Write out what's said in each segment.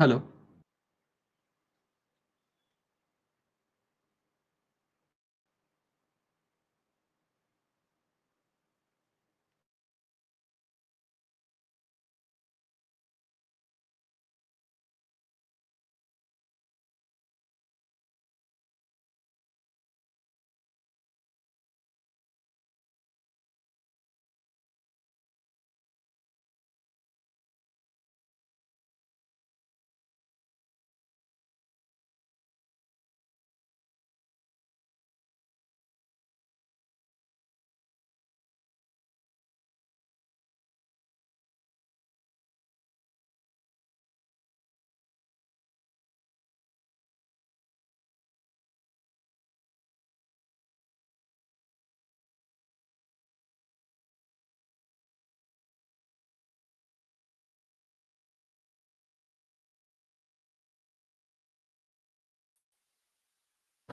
Hello.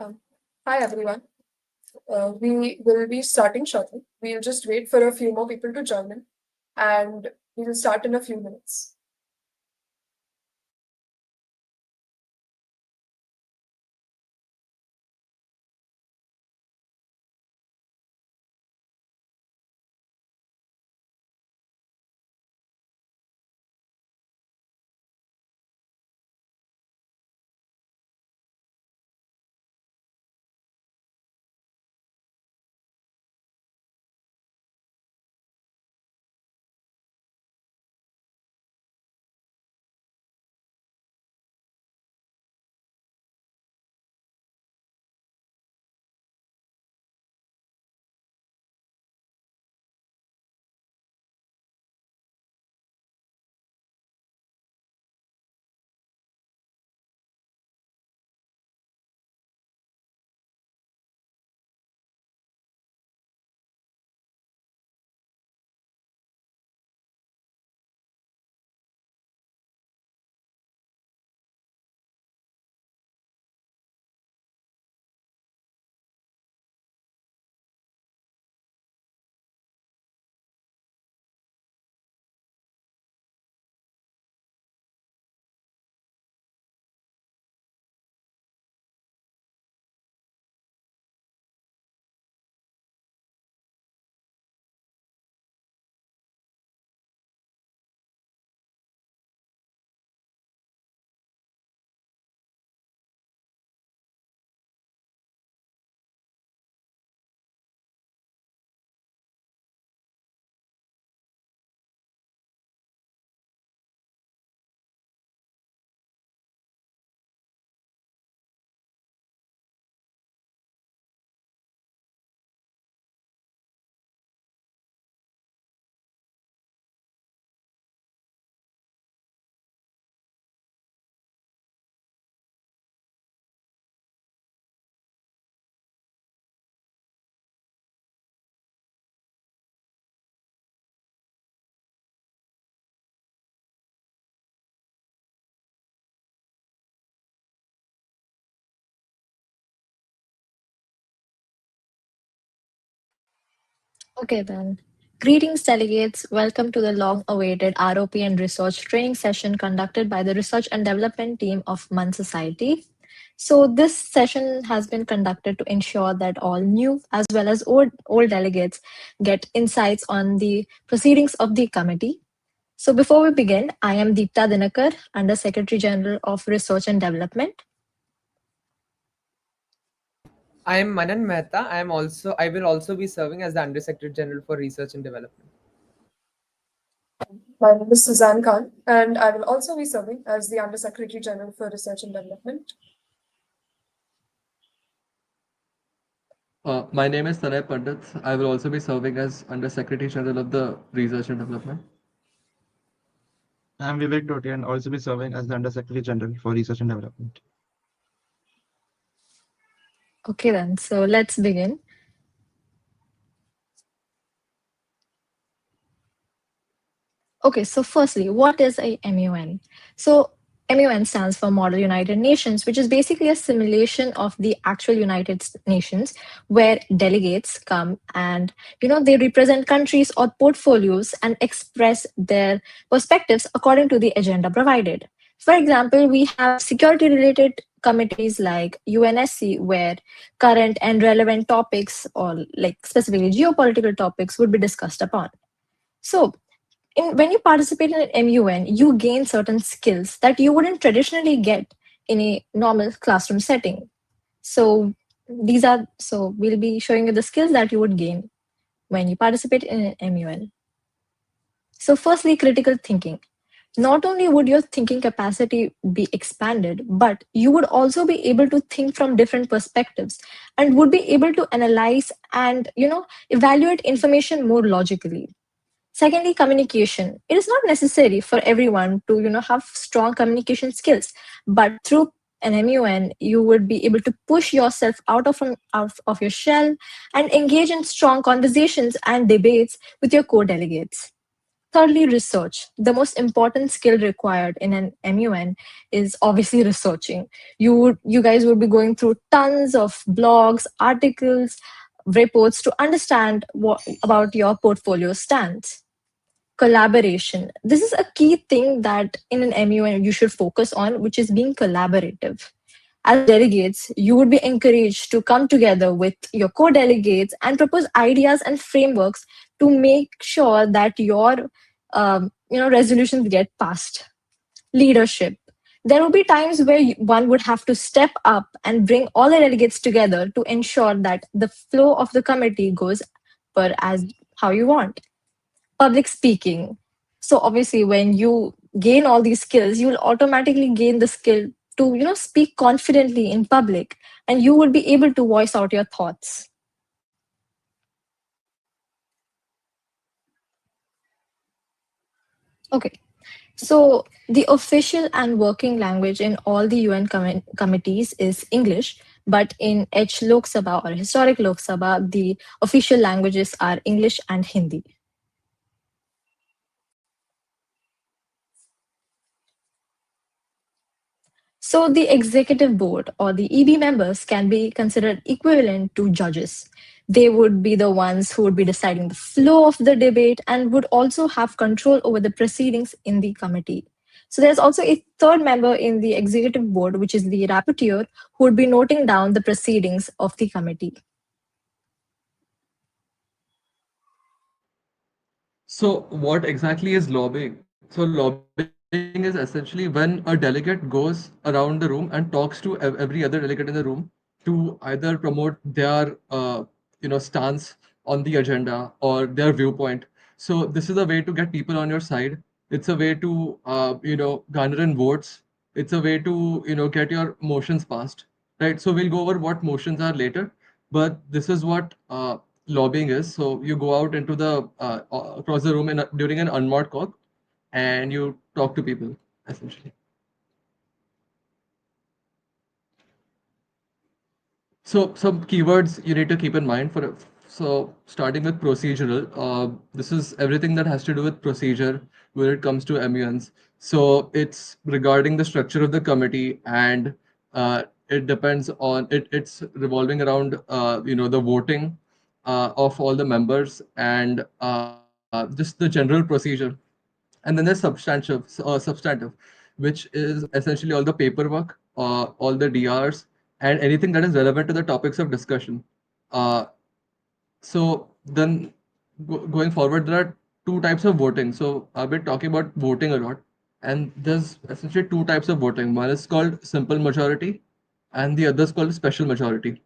Um, Hi everyone. We will be starting shortly. We'll just wait for a few more people to join in, and we will start in a few minutes. Okay, then. Greetings, delegates. Welcome to the long awaited RoP and research training session conducted by the Research and Development team of MUN Society. So, this session has been conducted to ensure that all new as well as old delegates get insights on the proceedings of the committee. So, before we begin, I am Deepta Dinakar, Under Secretary General of Research and Development. I am Manan Mehta. I will also be serving as the Under Secretary General for Research and Development. My name is Suzanne Khan, and I will also be serving as the Under Secretary General for Research and Development. My name is Tanay Pandit. I will also be serving as Under Secretary General of the Research and Development. I'm Vivek Totti and also be serving as the Under Secretary General for Research and Development. Okay, then. So, let's begin. Okay, so firstly, what is a MUN? So MUN stands for Model United Nations, which is basically a simulation of the actual United Nations, where delegates come and they represent countries or portfolios and express their perspectives according to the agenda provided. For example, we have security related committees like UNSC, where current and relevant topics, or like specifically geopolitical topics, would be discussed upon. So, when you participate in an MUN, you gain certain skills that you wouldn't traditionally get in a normal classroom setting. So, we'll be showing you the skills that you would gain when you participate in an MUN. So, firstly, critical thinking. Not only would your thinking capacity be expanded, but you would also be able to think from different perspectives and would be able to analyze and evaluate information more logically. Secondly, communication. It is not necessary for everyone to have strong communication skills, but through an MUN, you would be able to push yourself out of your shell and engage in strong conversations and debates with your co-delegates. Thirdly, research. The most important skill required in an MUN is obviously researching. You guys would be going through tons of blogs, articles, reports to understand about your portfolio stance. Collaboration. This is a key thing that in an MUN you should focus on, which is being collaborative. As delegates, you would be encouraged to come together with your co-delegates and propose ideas and frameworks to make sure that your resolutions get passed. Leadership. There will be times where one would have to step up and bring all the delegates together to ensure that the flow of the committee goes per as how you want. Public speaking. So obviously, when you gain all these skills, you will automatically gain the skill to speak confidently in public, and you will be able to voice out your thoughts. Okay, so the official and working language in all the UN committees is English, but in H Lok Sabha or historic Lok Sabha, the official languages are English and Hindi. So the executive board or the EB members can be considered equivalent to judges. They would be the ones who would be deciding the flow of the debate and would also have control over the proceedings in the committee. So there's also a third member in the executive board, which is the rapporteur, who would be noting down the proceedings of the committee. So what exactly is lobbying? So lobbying is essentially when a delegate goes around the room and talks to every other delegate in the room to either promote their stance on the agenda or their viewpoint. So this is a way to get people on your side. It's a way to garner in votes. It's a way to get your motions passed, right? So we'll go over what motions are later, but this is what lobbying is. So you go out into the across the room during an unmarked call, and you talk to people essentially. So some keywords you need to keep in mind for so starting with procedural. This is everything that has to do with procedure when it comes to MUNs. So it's regarding the structure of the committee, and it depends on it. It's revolving around the voting of all the members and just the general procedure. And then there's substantive, which is essentially all the paperwork, all the DRs, and anything that is relevant to the topics of discussion. Uh, so then going forward, there are two types of voting. So I've been talking about voting a lot, and there's essentially two types of voting. One is called simple majority, and the other is called special majority.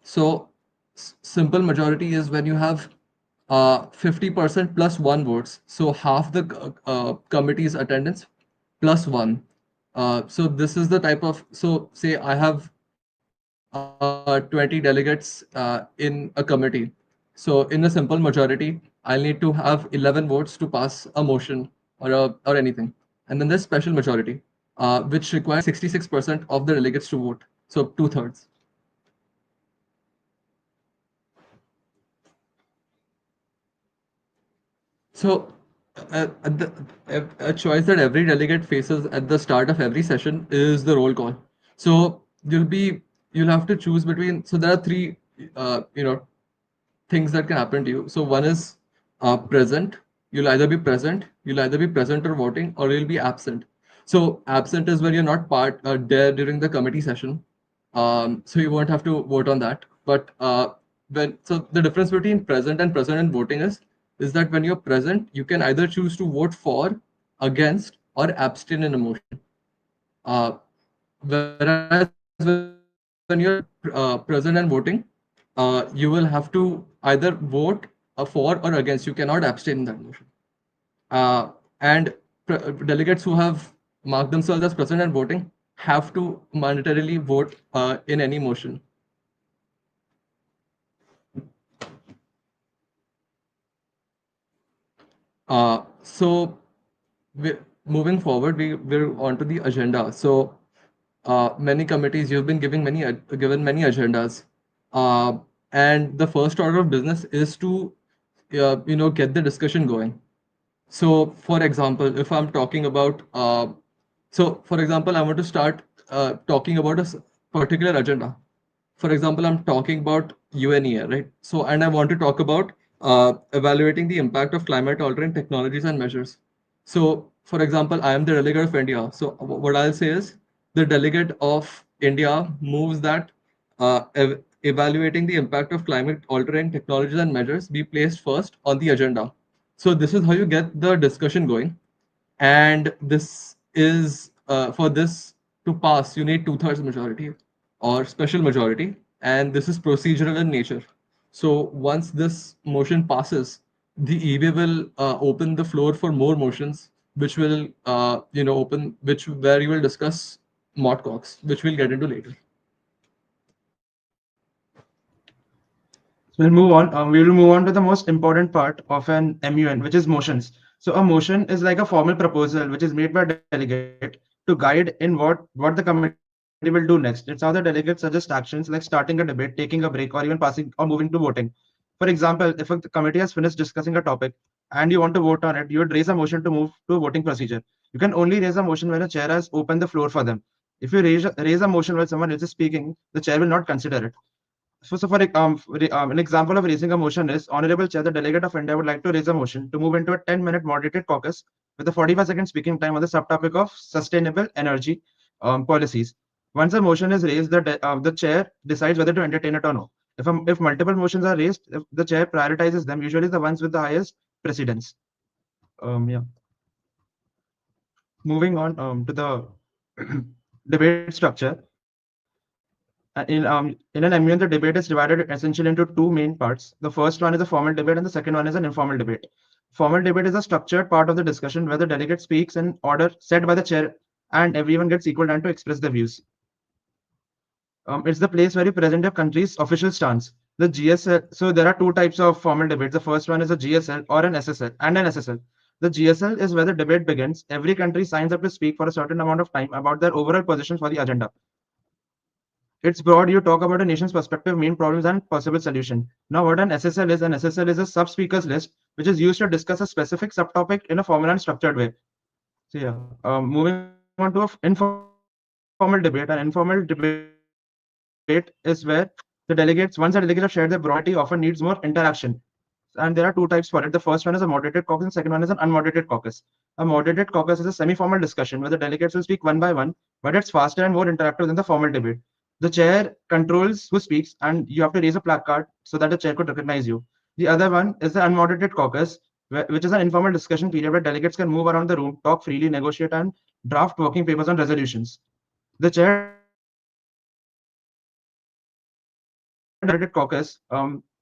So simple majority is when you have 50% plus one votes. So half the committee's attendance plus one. So this is the type of, so say I have 20 delegates in a committee. So in a simple majority, I'll need to have 11 votes to pass a motion or anything. And then there's special majority, which requires 66% of the delegates to vote. So two-thirds. So, a choice that every delegate faces at the start of every session is the roll call. So you'll have to choose between. So there are three, things that can happen to you. So one is present. You'll either be present or voting, or you'll be absent. So absent is when you're not there during the committee session. So you won't have to vote on that. But the difference between present and voting is that when you're present, you can either choose to vote for, against, or abstain in a motion. Whereas when you're present and voting, you will have to either vote for or against. You cannot abstain in that motion. And delegates who have marked themselves as present and voting have to mandatorily vote in any motion. So moving forward, we're on to the agenda. So many committees, you've been given many agendas, uh, and the first order of business is to get the discussion going. So, for example, if I'm talking about, for example, I want to start talking about a particular agenda. For example, I'm talking about UNEA, right? So, and I want to talk about evaluating the impact of climate altering technologies and measures. So, for example, I am the delegate of India. So, what I'll say is the delegate of India moves that evaluating the impact of climate altering technologies and measures be placed first on the agenda. So, this is how you get the discussion going. And this is for this to pass, you need two-thirds majority or special majority, and this is procedural in nature. So once this motion passes, the EB will open the floor for more motions, which will open which where you will discuss mod cox, which we'll get into later. So we'll move on. We will move on to the most important part of an MUN, which is motions. So a motion is like a formal proposal which is made by delegate to guide in what the committee will do next. It's how the delegates suggest actions like starting a debate, taking a break, or even passing or moving to voting. For example, if a committee has finished discussing a topic and you want to vote on it, you would raise a motion to move to a voting procedure. You can only raise a motion when a chair has opened the floor for them. If you raise a motion while someone else is speaking, the chair will not consider it. An example of raising a motion is, Honorable Chair, the delegate of India would like to raise a motion to move into a 10-minute moderated caucus with a 45-second speaking time on the subtopic of sustainable energy policies. Once a motion is raised, the chair decides whether to entertain it or no. If multiple motions are raised, if the chair prioritizes them, usually the ones with the highest precedence. Yeah. Moving on to the debate structure. In an MUN, the debate is divided essentially into two main parts. The first one is a formal debate, and the second one is an informal debate. Formal debate is a structured part of the discussion where the delegate speaks in order set by the chair, and everyone gets equal time to express their views. It's the place where you present your country's official stance. The GSL. So there are two types of formal debates. The first one is a GSL or an SSL and an SSL. The GSL is where the debate begins. Every country signs up to speak for a certain amount of time about their overall position for the agenda. It's broad. You talk about a nation's perspective, main problems, and possible solution. Now, what an SSL is? An SSL is a sub-speakers list, which is used to discuss a specific subtopic in a formal and structured way. So yeah, moving on to an informal debate. An informal debate is where the delegates, once the delegates have shared their broad often needs more interaction. And there are two types for it. The first one is a moderated caucus, and second one is an unmoderated caucus. A moderated caucus is a semi-formal discussion where the delegates will speak one by one, but it's faster and more interactive than the formal debate. The chair controls who speaks, and you have to raise a placard so that the chair could recognize you. The other one is the unmoderated caucus, which is an informal discussion period where delegates can move around the room, talk freely, negotiate, and draft working papers on resolutions. The chair decides whether to raise a motion for 15 minute unmoderated caucus.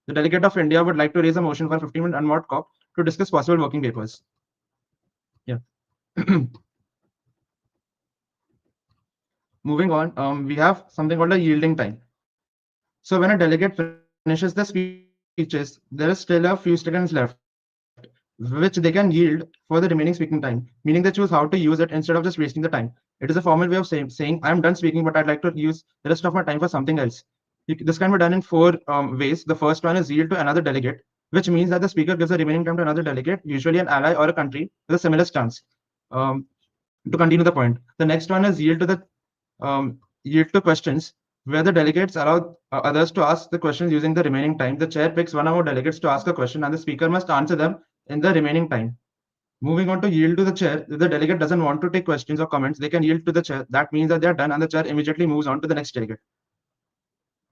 The delegate of India would like to raise a motion for 15 minute unmod cauc to discuss possible working papers. Yeah. Moving on, we have something called a yielding time. So when a delegate finishes their speeches, there is still a few seconds left, which they can yield for the remaining speaking time, meaning they choose how to use it instead of just wasting the time. It is a formal way of saying, I am done speaking, but I'd like to use the rest of my time for something else. This can be done in four ways. The first one is yield to another delegate, which means that the speaker gives the remaining time to another delegate, usually an ally or a country with a similar stance. Um, to continue the point, the next one is yield to questions, where the delegates allow others to ask the questions using the remaining time. The chair picks one or more delegates to ask a question, and the speaker must answer them in the remaining time. Moving on to yield to the chair, if the delegate doesn't want to take questions or comments, they can yield to the chair. That means that they are done and the chair immediately moves on to the next delegate.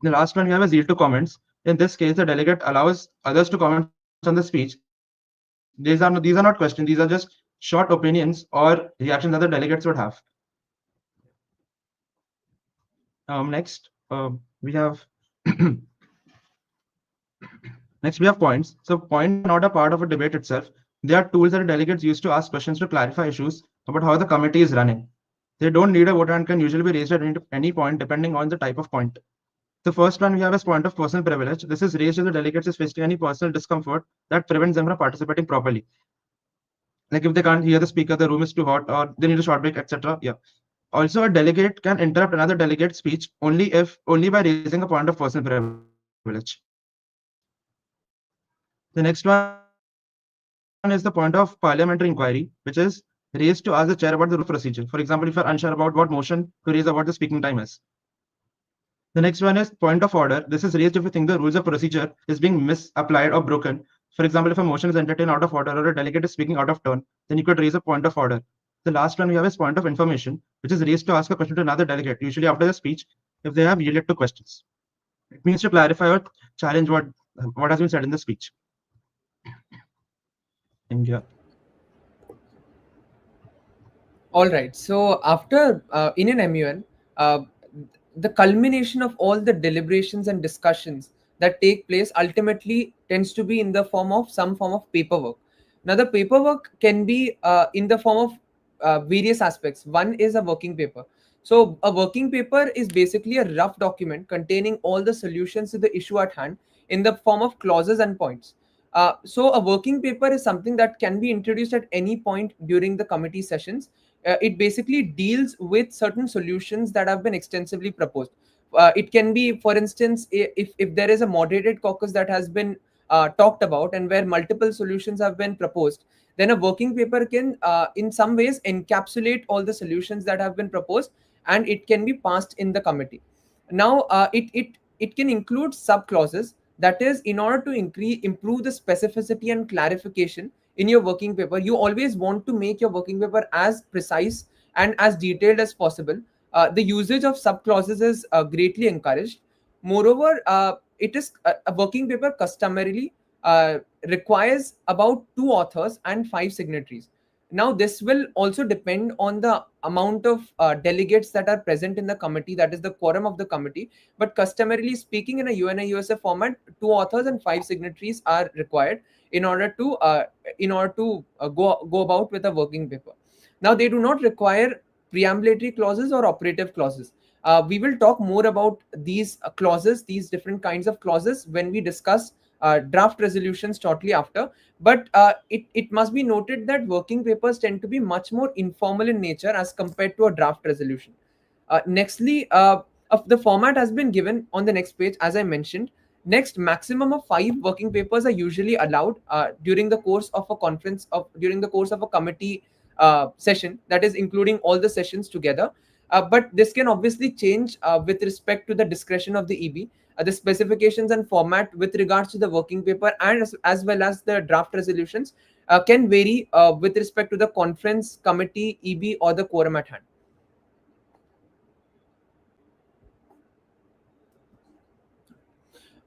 The last one we have is yield to comments. In this case, the delegate allows others to comment on the speech. These are not questions, these are just short opinions or reactions that the delegates would have. Next, we have next we have points. So points are not a part of a debate itself. They are tools that delegates use to ask questions to clarify issues about how the committee is running. They don't need a vote and can usually be raised at any point depending on the type of point. The first one we have is point of personal privilege. This is raised if the delegates is facing any personal discomfort that prevents them from participating properly. Like if they can't hear the speaker, the room is too hot, or they need a short break, etc. Yeah. Also, a delegate can interrupt another delegate's speech only by raising a point of personal privilege. The next one is the point of parliamentary inquiry, which is raised to ask the chair about the rules of procedure. For example, if you're unsure about what motion to raise about the speaking time is. The next one is point of order. This is raised if you think the rules of procedure is being misapplied or broken. For example, if a motion is entertained out of order or a delegate is speaking out of turn, then you could raise a point of order. The last one we have is point of information, which is raised to ask a question to another delegate, usually after the speech, if they have yielded to questions. It means to clarify or challenge what has been said in the speech. And yeah. All right. So after in an MUN, the culmination of all the deliberations and discussions that take place ultimately tends to be in the form of some form of paperwork. Now, the paperwork can be in the form of various aspects. One is a working paper. So, a working paper is basically a rough document containing all the solutions to the issue at hand in the form of clauses and points. So, a working paper is something that can be introduced at any point during the committee sessions. It basically deals with certain solutions that have been extensively proposed. It can be, for instance, if there is a moderated caucus that has been talked about and where multiple solutions have been proposed, then a working paper can, in some ways, encapsulate all the solutions that have been proposed, and it can be passed in the committee. Now, it can include sub clauses. That is, in order to improve the specificity and clarification in your working paper, you always want to make your working paper as precise and as detailed as possible. The usage of sub clauses is greatly encouraged. Moreover, it is a working paper customarily requires about 2 authors and 5 signatories. Now, this will also depend on the amount of delegates that are present in the committee, that is the quorum of the committee. But customarily speaking, in a UNA USA format, 2 authors and 5 signatories are required in order to go about with a working paper. Now, they do not require preambulatory clauses or operative clauses. We will talk more about these clauses, these different kinds of clauses, when we discuss draft resolutions shortly after. But it must be noted that working papers tend to be much more informal in nature as compared to a draft resolution. Nextly, the format has been given on the next page, as I mentioned. Next, maximum of 5 working papers are usually allowed during the course of a during the course of a committee session, that is including all the sessions together. But this can obviously change with respect to the discretion of the EB. The specifications and format with regards to the working paper and as well as the draft resolutions can vary with respect to the conference, committee, EB, or the quorum at hand.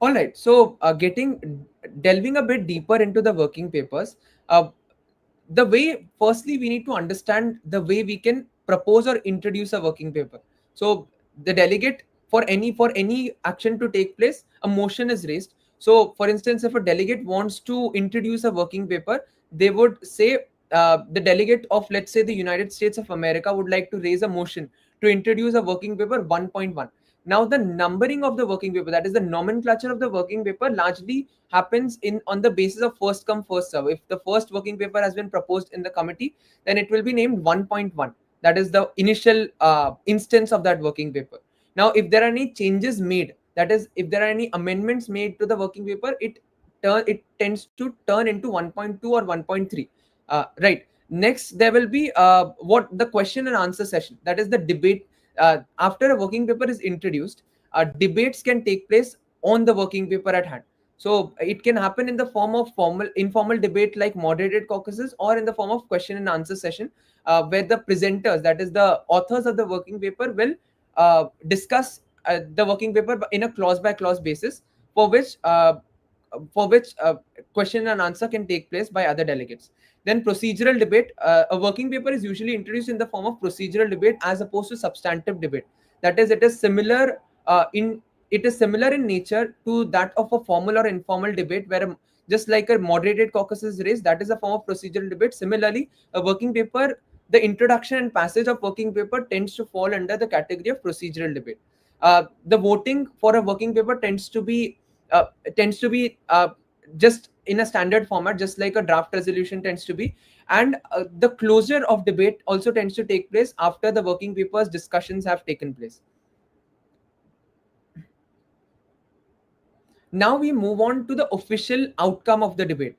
All right, so delving a bit deeper into the working papers, the way, firstly, we need to understand the way we can propose or introduce a working paper. So the delegate, for any action to take place, a motion is raised. So for instance, if a delegate wants to introduce a working paper, they would say, the delegate of, let's say, the United States of America would like to raise a motion to introduce a working paper 1.1. Now, the numbering of the working paper, that is the nomenclature of the working paper, largely happens on the basis of first come first serve. If the first working paper has been proposed in the committee, then it will be named 1.1. That is the initial instance of that working paper. Now, if there are any changes made, that is, if there are any amendments made to the working paper, it tends to turn into 1.2 or 1.3. Right. Next, there will be what the question and answer session, that is the debate. After a working paper is introduced, debates can take place on the working paper at hand. So it can happen in the form of informal debate like moderated caucuses, or in the form of question and answer session, where the presenters, that is the authors of the working paper, will discuss the working paper in a clause by clause basis, for which question and answer can take place by other delegates. Then procedural debate. A working paper is usually introduced in the form of procedural debate as opposed to substantive debate. That is, it is similar in nature to that of a formal or informal debate, where just like a moderated caucus is raised, that is a form of procedural debate. Similarly, a working paper, the introduction and passage of working paper tends to fall under the category of procedural debate. The voting for a working paper uh, tends to be just in a standard format, just like a draft resolution tends to be. And the closure of debate also tends to take place after the working papers discussions have taken place. Now we move on to the official outcome of the debate.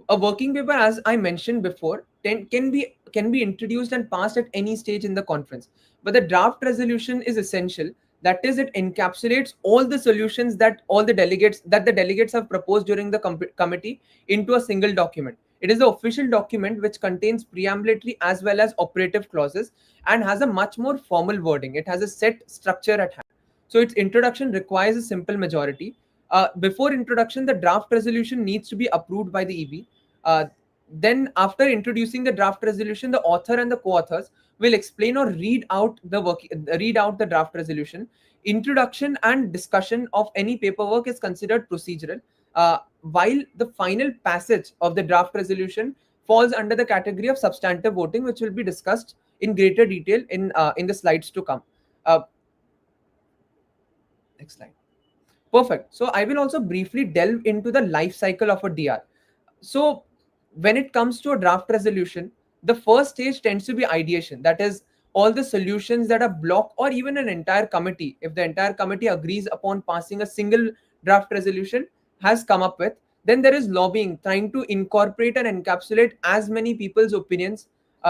A working paper, as I mentioned before, can be introduced and passed at any stage in the conference. But the draft resolution is essential. That is, it encapsulates all the solutions that the delegates have proposed during the committee into a single document. It is the official document which contains preambulatory as well as operative clauses, and has a much more formal wording. It has a set structure at hand. So its introduction requires a simple majority. Before introduction, the draft resolution needs to be approved by the EB. Then, after introducing the draft resolution, the author and the co-authors will explain or read out the draft resolution. Introduction and discussion of any paperwork is considered procedural, while the final passage of the draft resolution falls under the category of substantive voting, which will be discussed in greater detail in the slides to come. Next slide. Perfect. So I will also briefly delve into the life cycle of a DR. So when it comes to a draft resolution, the first stage tends to be ideation. That is, all the solutions that a block or even an entire committee, if the entire committee agrees upon passing a single draft resolution, has come up with. Then there is lobbying, trying to incorporate and encapsulate as many people's opinions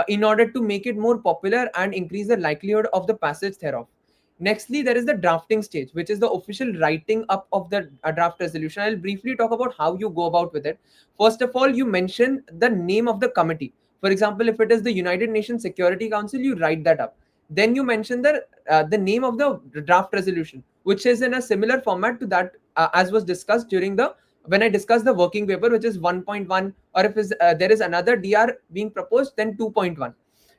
in order to make it more popular and increase the likelihood of the passage thereof. Nextly, there is the drafting stage, which is the official writing up of the draft resolution. I'll briefly talk about how you go about with it. First of all, you mention the name of the committee. For example, if it is the United Nations Security Council, you write that up. Then you mention the name of the draft resolution, which is in a similar format to that as was discussed during the when I discussed the working paper, which is 1.1, or if there is another DR being proposed, then 2.1.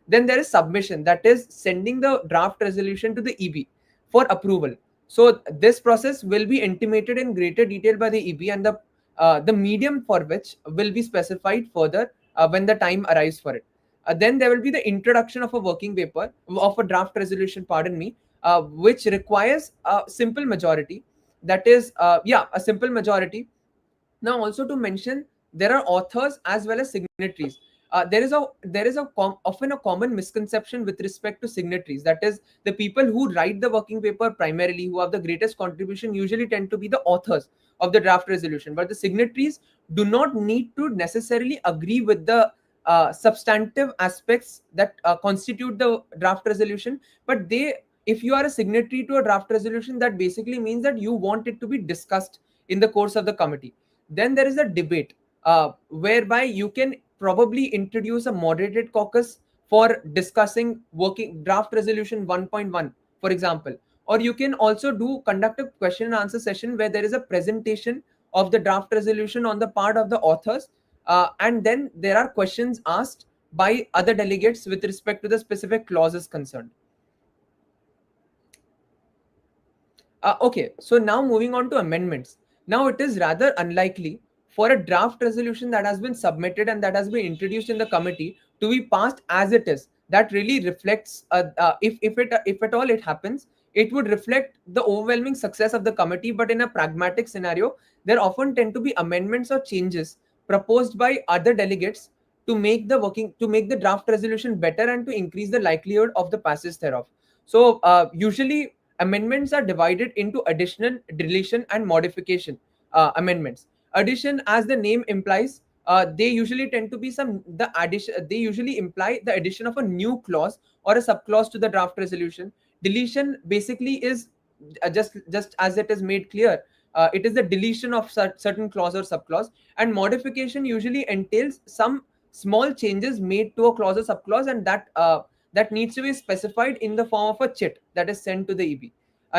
Then there is submission, that is sending the draft resolution to the EB for approval. So this process will be intimated in greater detail by the EB, and the medium for which will be specified further when the time arrives for it. Then there will be the introduction of a working paper, of a draft resolution, pardon me, which requires a simple majority. That is, a simple majority. Now, also to mention, there are authors as well as signatories. Often a common misconception with respect to signatories. That is, the people who write the working paper primarily, who have the greatest contribution, usually tend to be the authors of the draft resolution. But the signatories do not need to necessarily agree with the substantive aspects that constitute the draft resolution. But if you are a signatory to a draft resolution, that basically means that you want it to be discussed in the course of the committee. Then there is a debate, whereby you can probably introduce a moderated caucus for discussing working draft resolution 1.1, for example. Or you can also conduct a question and answer session where there is a presentation of the draft resolution on the part of the authors, and then there are questions asked by other delegates with respect to the specific clauses concerned. Okay, so now moving on to amendments. Now it is rather unlikely for a draft resolution that has been submitted and that has been introduced in the committee to be passed as it is. That really reflects, if at all it happens, it would reflect the overwhelming success of the committee. But in a pragmatic scenario, there often tend to be amendments or changes proposed by other delegates to make the draft resolution better and to increase the likelihood of the passage thereof. So usually amendments are divided into addition, deletion, and modification amendments. Addition, as the name implies, they usually tend to be the addition. They usually imply the addition of a new clause or a subclause to the draft resolution. Deletion basically is just as it is made clear. it is the deletion of certain clause or subclause, and modification usually entails some small changes made to a clause or subclause, and that needs to be specified in the form of a chit that is sent to the EB.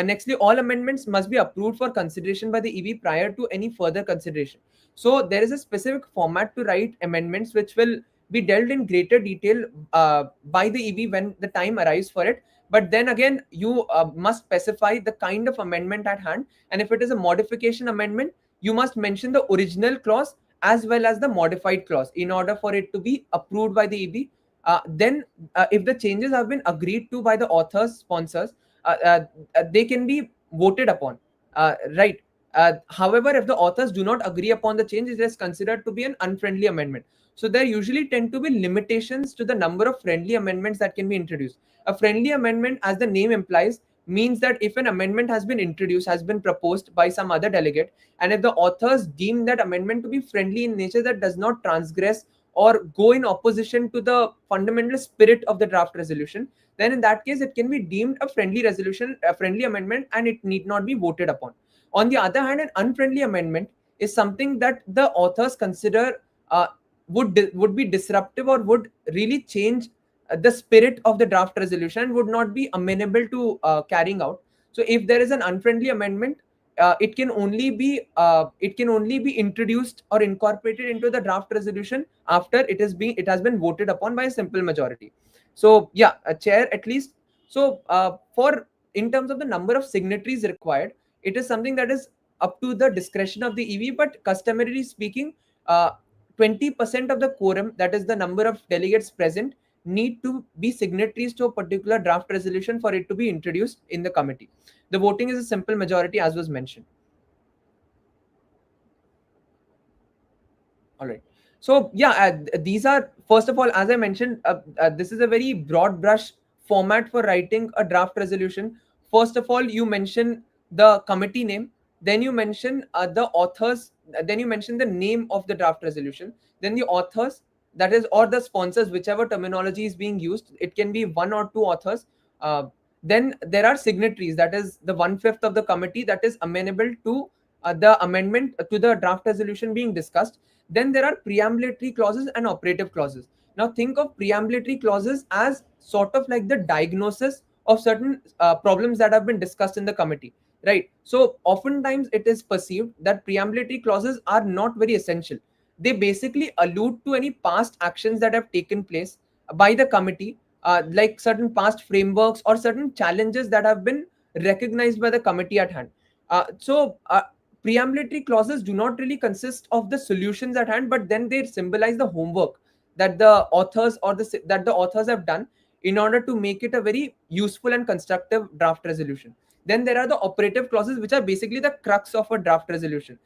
Nextly, all amendments must be approved for consideration by the EB prior to any further consideration. So there is a specific format to write amendments which will be dealt in greater detail by the EB when the time arrives for it. But then again, you must specify the kind of amendment at hand, and if it is a modification amendment, you must mention the original clause as well as the modified clause in order for it to be approved by the EB. Then, if the changes have been agreed to by the authors, sponsors, they can be voted upon, right? However, if the authors do not agree upon the change, it is considered to be an unfriendly amendment. So there usually tend to be limitations to the number of friendly amendments that can be introduced. A friendly amendment, as the name implies, means that if an amendment has been introduced, has been proposed by some other delegate, and if the authors deem that amendment to be friendly in nature, that does not transgress or go in opposition to the fundamental spirit of the draft resolution, then in that case it can be deemed a friendly resolution, a friendly amendment, and it need not be voted upon. On the other hand, an unfriendly amendment is something that the authors consider would be disruptive or would really change the spirit of the draft resolution and would not be amenable to carrying out. So if there is an unfriendly amendment, it can only be introduced or incorporated into the draft resolution after it has been voted upon by a simple majority. So yeah, a chair at least. So for in terms of the number of signatories required, it is something that is up to the discretion of the EV, but customarily speaking, 20% of the quorum, that is the number of delegates present, need to be signatories to a particular draft resolution for it to be introduced in the committee. The voting is a simple majority, as was mentioned. All right. So yeah, these are, first of all, as I mentioned, this is a very broad brush format for writing a draft resolution. First of all, you mention the committee name, then you mention the authors, then you mention the name of the draft resolution, then the authors, that is, or the sponsors, whichever terminology is being used. It can be one or two authors. Uh, then there are signatories, that is the 1/5 of the committee that is amenable to the amendment to the draft resolution being discussed. Then there are preambulatory clauses and operative clauses. Now think of preambulatory clauses as sort of like the diagnosis of certain problems that have been discussed in the committee, right? So oftentimes it is perceived that preambulatory clauses are not very essential. They basically allude to any past actions that have taken place by the committee, like certain past frameworks or certain challenges that have been recognized by the committee at hand. Preambulatory clauses do not really consist of the solutions at hand, but then they symbolize the homework that the authors have done in order to make it a very useful and constructive draft resolution. Then there are the operative clauses, which are basically the crux of a draft resolution.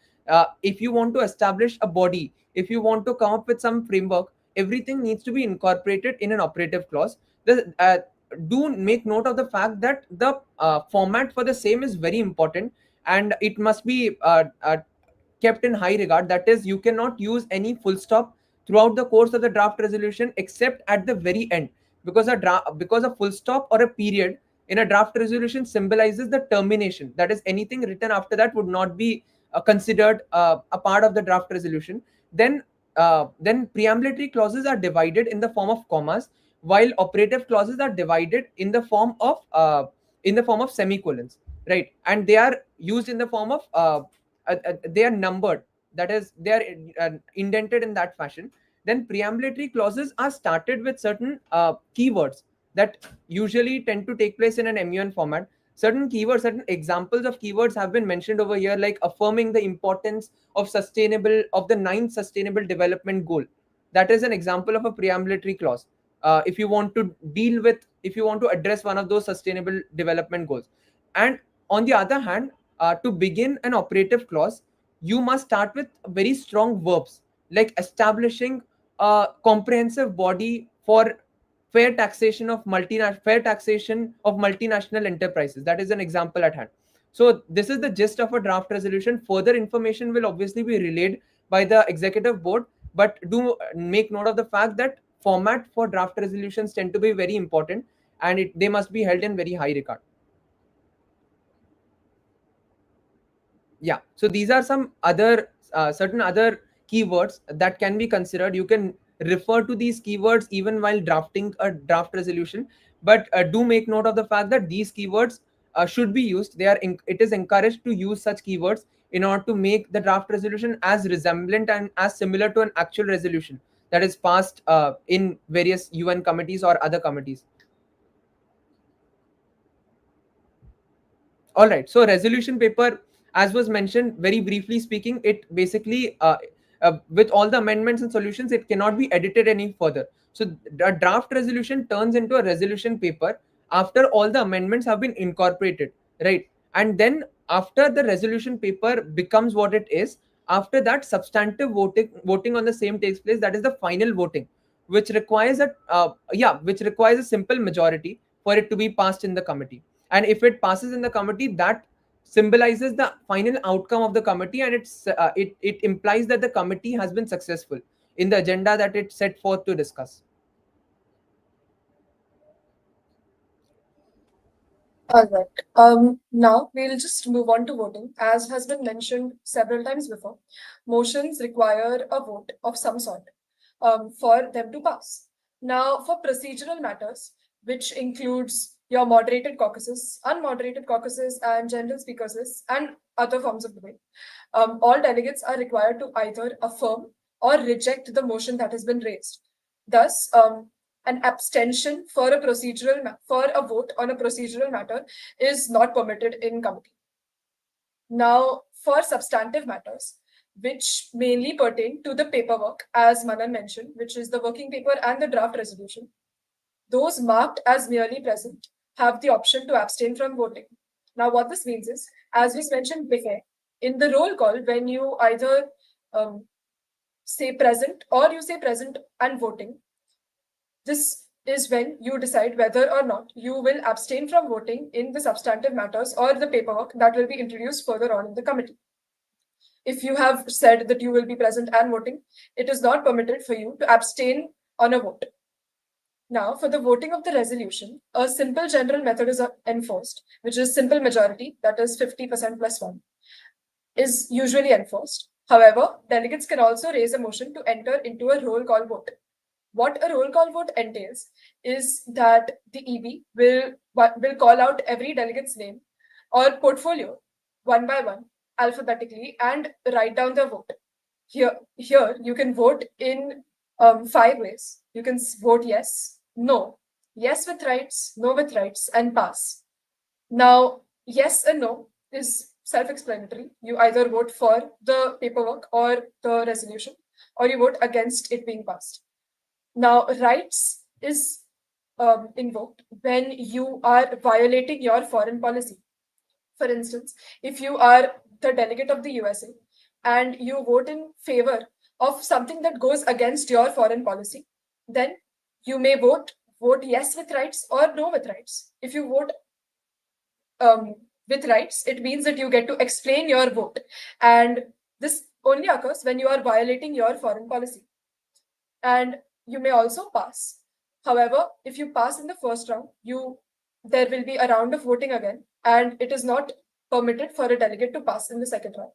If you want to establish a body, if you want to come up with some framework, everything needs to be incorporated in an operative clause. Do make note of the fact that the format for the same is very important, and it must be kept in high regard. That is, you cannot use any full stop throughout the course of the draft resolution except at the very end, because a full stop or a period in a draft resolution symbolizes the termination. That is, anything written after that would not be considered a part of the draft resolution. Then preambulatory clauses are divided in the form of commas, while operative clauses are divided in the form of semicolons, right? And they are used in the form of they are numbered, that is, they are indented in that fashion. Then preambulatory clauses are started with certain keywords that usually tend to take place in an MUN format. Certain keywords, certain examples of keywords have been mentioned over here, like affirming the importance of the ninth sustainable development goal. That is an example of a preambulatory clause. If you want to address one of those sustainable development goals. And on the other hand, to begin an operative clause, you must start with very strong verbs, like establishing a comprehensive body for fair taxation of multinational enterprises. That is an example at hand. So this is the gist of a draft resolution. Further information will obviously be relayed by the executive board, but do make note of the fact that format for draft resolutions tend to be very important, and they must be held in very high regard. Yeah, so these are some other certain other keywords that can be considered. You can refer to these keywords even while drafting a draft resolution, but do make note of the fact that these keywords should be used. It is encouraged to use such keywords in order to make the draft resolution as resemblant and as similar to an actual resolution that is passed in various UN committees or other committees. All right, so resolution paper, as was mentioned, very briefly speaking, it basically with all the amendments and solutions, it cannot be edited any further. So a draft resolution turns into a resolution paper after all the amendments have been incorporated, right? And then after the resolution paper becomes what it is, after that substantive voting on the same takes place. That is the final voting, which requires a simple majority for it to be passed in the committee. And if it passes in the committee, that symbolizes the final outcome of the committee, and it implies that the committee has been successful in the agenda that it set forth to discuss. All right. Now we'll just move on to voting. As has been mentioned several times before, motions require a vote of some sort for them to pass. Now, for procedural matters, which includes your moderated caucuses, unmoderated caucuses, and general speakers, and other forms of debate, all delegates are required to either affirm or reject the motion that has been raised. Thus, an abstention for a vote on a procedural matter is not permitted in committee. Now, for substantive matters, which mainly pertain to the paperwork, as Manan mentioned, which is the working paper and the draft resolution, those marked as merely present have the option to abstain from voting. Now, what this means is, as we mentioned before, in the roll call, when you either say present or you say present and voting, this is when you decide whether or not you will abstain from voting in the substantive matters or the paperwork that will be introduced further on in the committee. If you have said that you will be present and voting, it is not permitted for you to abstain on a vote. Now, for the voting of the resolution, a simple general method is enforced, which is simple majority, that is 50% plus 1, is usually enforced. However, delegates can also raise a motion to enter into a roll call vote. What a roll call vote entails is that the EB will call out every delegate's name or portfolio one by one alphabetically and write down the vote. Here you can vote in 5 ways. You can vote yes, no, yes with rights, no with rights, and pass. Now, yes and no is self-explanatory. You either vote for the paperwork or the resolution, or you vote against it being passed. Now, rights is invoked when you are violating your foreign policy. For instance, if you are the delegate of the USA and you vote in favor of something that goes against your foreign policy, then you may vote yes with rights or no with rights. If you vote with rights, it means that you get to explain your vote, and this only occurs when you are violating your foreign policy. And you may also pass. However, if you pass in the first round, there will be a round of voting again, and it is not permitted for a delegate to pass in the second round.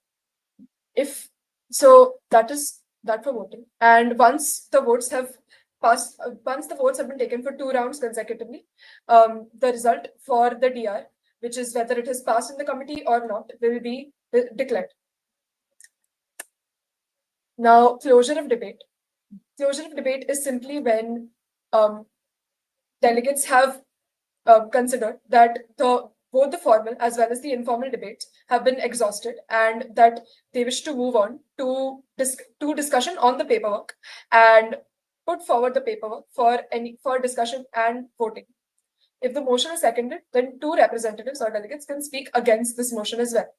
If so, that is that for voting. And once the votes have been taken for 2 rounds consecutively, the result for the DR, which is whether it has passed in the committee or not, will be declared. Now, closure of debate. Closure of debate is simply when delegates have considered that both the formal as well as the informal debates have been exhausted, and that they wish to move on to discussion on the paperwork and put forward the paperwork for discussion and voting. If the motion is seconded, then 2 representatives or delegates can speak against this motion as well.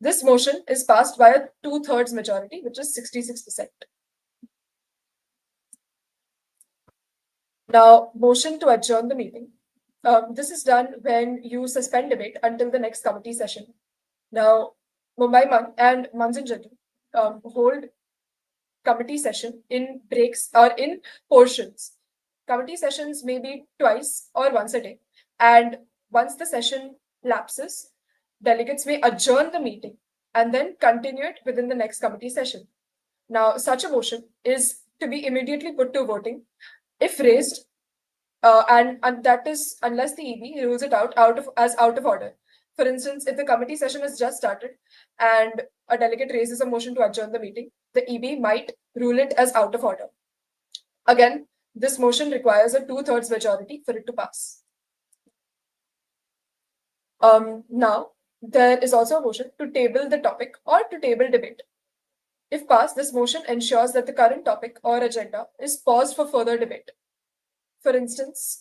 This motion is passed by a 2/3 majority, which is 66%. Now, motion to adjourn the meeting. This is done when you suspend debate until the next committee session. Now, Mumbai MUN and MUNs in general hold committee session in breaks or in portions. Committee sessions may be twice or once a day. And once the session lapses, delegates may adjourn the meeting and then continue it within the next committee session. Now, such a motion is to be immediately put to voting if raised, and that is unless the EB rules it out of order. For instance, if the committee session has just started and a delegate raises a motion to adjourn the meeting, the EB might rule it as out of order. Again, this motion requires a 2/3 majority for it to pass. Now, there is also a motion to table the topic or to table debate. If passed, this motion ensures that the current topic or agenda is paused for further debate. For instance,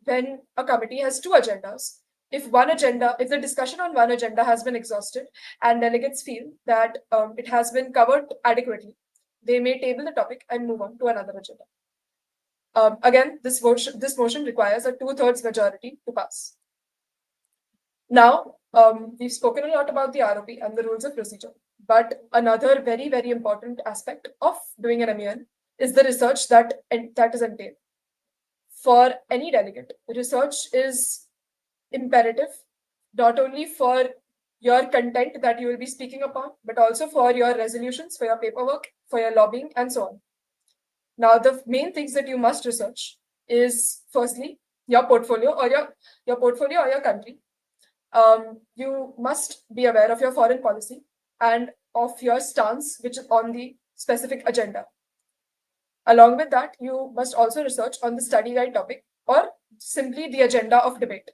when a committee has two agendas, if the discussion on one agenda has been exhausted and delegates feel that it has been covered adequately, they may table the topic and move on to another agenda. Again, this motion requires a 2/3 majority to pass. Now, we've spoken a lot about the RoP and the rules of procedure, but another very, very important aspect of doing an MUN is the research that is entailed. For any delegate, research is imperative, not only for your content that you will be speaking upon, but also for your resolutions, for your paperwork, for your lobbying, and so on. Now, the main things that you must research is firstly your portfolio or your country. You must be aware of your foreign policy and of your stance, which is on the specific agenda. Along with that, you must also research on the study guide topic or simply the agenda of debate.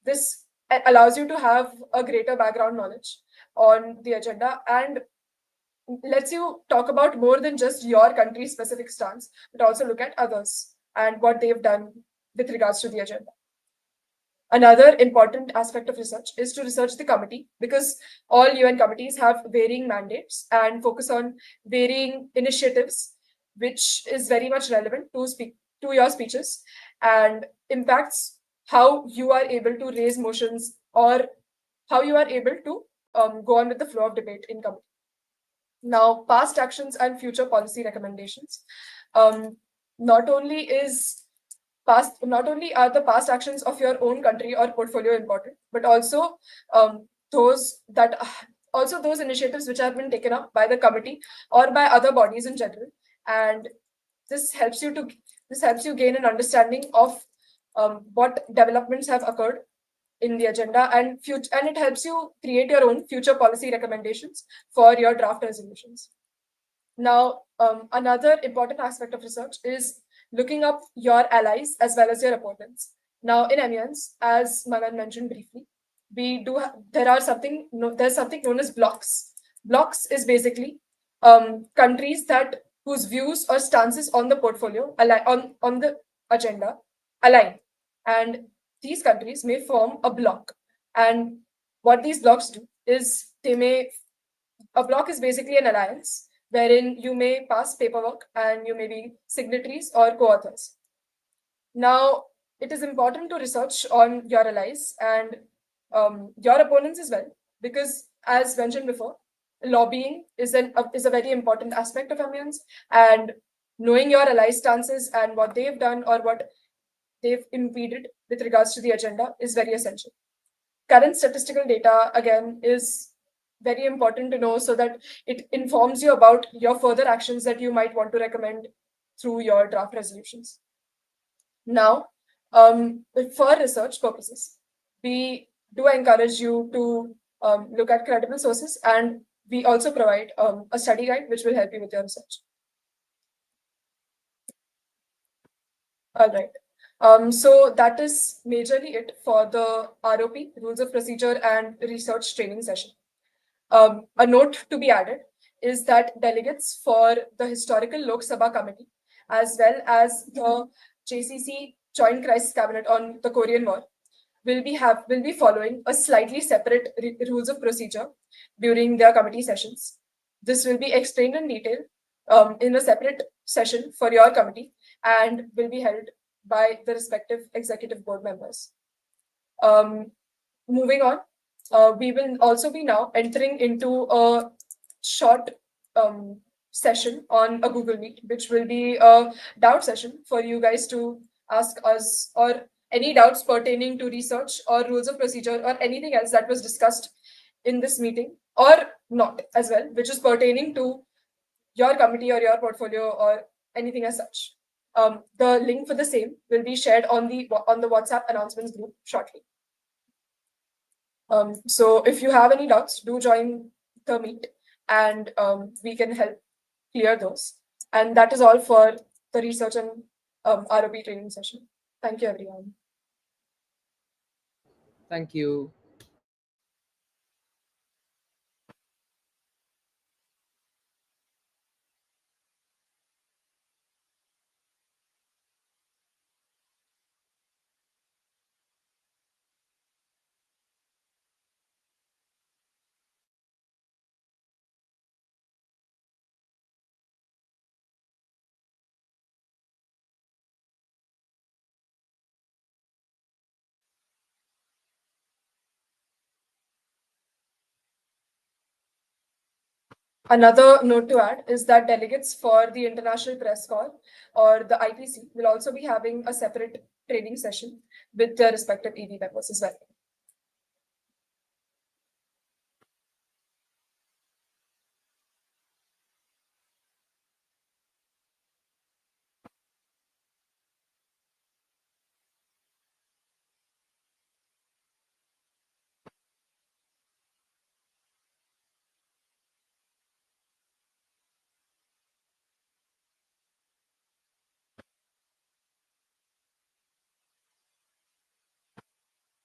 This allows you to have a greater background knowledge on the agenda and lets you talk about more than just your country's specific stance, but also look at others and what they've done with regards to the agenda. Another important aspect of research is to research the committee, because all UN committees have varying mandates and focus on varying initiatives, which is very much relevant to your speeches and impacts how you are able to raise motions or how you are able to go on with the flow of debate in committee. Now, past actions and future policy recommendations. Not only are the past actions of your own country or portfolio important, but also those initiatives which have been taken up by the committee or by other bodies in general, and this helps you gain an understanding of what developments have occurred in the agenda and it helps you create your own future policy recommendations for your draft resolutions. Now, another important aspect of research is looking up your allies as well as your opponents. Now, in MUNs, as Manan mentioned briefly, there's something known as blocks. Blocks is basically countries whose views or stances on the portfolio on the agenda align, and these countries may form a block. And what these blocks do is a block is basically an alliance wherein you may pass paperwork and you may be signatories or co-authors. Now, it is important to research on your allies and your opponents as well, because as mentioned before, lobbying is a very important aspect of MUNs, and knowing your allies' stances and what they've done or what they've impeded with regards to the agenda is very essential. Current statistical data, again, is very important to know so that it informs you about your further actions that you might want to recommend through your draft resolutions. Now, for research purposes, we do encourage you to look at credible sources, and we also provide a study guide which will help you with your research. All right. So that is majorly it for the RoP, Rules of Procedure and Research Training session. A note to be added is that delegates for the Historical Lok Sabha Committee, as well as the JCC Joint Crisis Cabinet on the Korean War, will be following a slightly separate rules of procedure during their committee sessions. This will be explained in detail in a separate session for your committee and will be held by the respective executive board members. Moving on, we will also be now entering into a short session on a Google Meet, which will be a doubt session for you guys to ask us or any doubts pertaining to research or rules of procedure or anything else that was discussed in this meeting or not as well, which is pertaining to your committee or your portfolio or anything as such. The link for the same will be shared on the WhatsApp announcements group shortly. So if you have any doubts, do join the meet, and we can help clear those. And that is all for the research and RoP training session. Thank you, everyone. Thank you. Another note to add is that delegates for the International Press Corps or the IPC will also be having a separate training session with their respective ED members as well.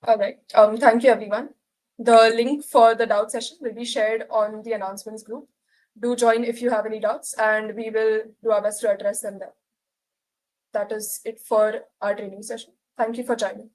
All right. Thank you, everyone. The link for the doubt session will be shared on the announcements group. Do join if you have any doubts, and we will do our best to address them there. That is it for our training session. Thank you for joining.